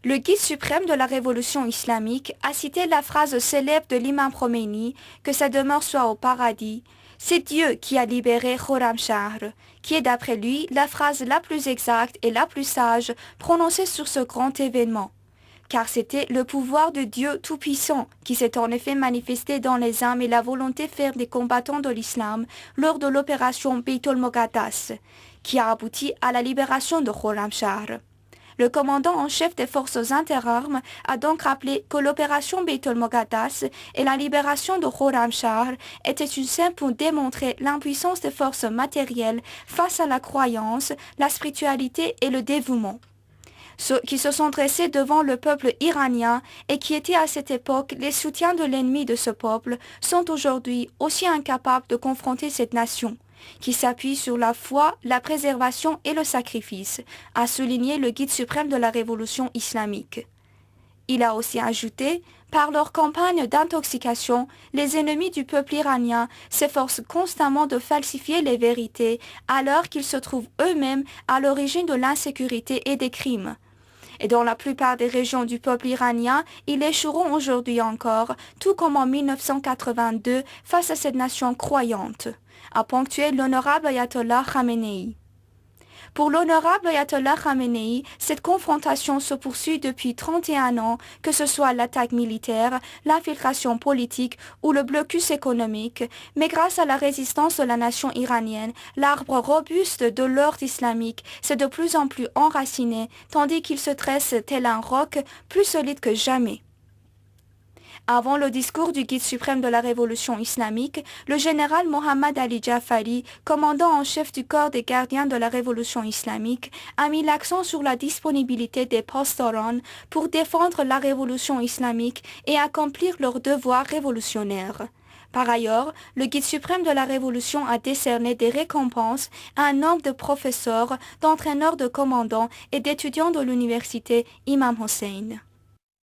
Le guide suprême de la révolution islamique a cité la phrase célèbre de l'imam Khomeini que sa demeure soit au paradis. C'est Dieu qui a libéré Khorramshahr, qui est d'après lui la phrase la plus exacte et la plus sage prononcée sur ce grand événement. Car c'était le pouvoir de Dieu Tout-Puissant qui s'est en effet manifesté dans les âmes et la volonté ferme des combattants de l'islam lors de l'opération Beit al-Muqaddas, qui a abouti à la libération de Khorramshahr. Le commandant en chef des forces interarmes a donc rappelé que l'opération Beit al-Muqaddas et la libération de Khorramshahr étaient une scène pour démontrer l'impuissance des forces matérielles face à la croyance, la spiritualité et le dévouement. Ceux qui se sont dressés devant le peuple iranien et qui étaient à cette époque les soutiens de l'ennemi de ce peuple sont aujourd'hui aussi incapables de confronter cette nation, qui s'appuie sur la foi, la préservation et le sacrifice, a souligné le guide suprême de la révolution islamique. Il a aussi ajouté, par leur campagne d'intoxication, les ennemis du peuple iranien s'efforcent constamment de falsifier les vérités alors qu'ils se trouvent eux-mêmes à l'origine de l'insécurité et des crimes. Et dans la plupart des régions du peuple iranien, ils échoueront aujourd'hui encore, tout comme en 1982 face à cette nation croyante, a ponctué l'honorable Ayatollah Khamenei. Pour l'honorable Ayatollah Khamenei, cette confrontation se poursuit depuis 31 ans, que ce soit l'attaque militaire, l'infiltration politique ou le blocus économique, mais grâce à la résistance de la nation iranienne, l'arbre robuste de l'ordre islamique s'est de plus en plus enraciné, tandis qu'il se dresse tel un roc plus solide que jamais. Avant le discours du guide suprême de la révolution islamique, le général Mohammad Ali Jafari, commandant en chef du corps des gardiens de la révolution islamique, a mis l'accent sur la disponibilité des pastorans pour défendre la révolution islamique et accomplir leurs devoirs révolutionnaires. Par ailleurs, le guide suprême de la révolution a décerné des récompenses à un nombre de professeurs, d'entraîneurs de commandants et d'étudiants de l'université Imam Hossein.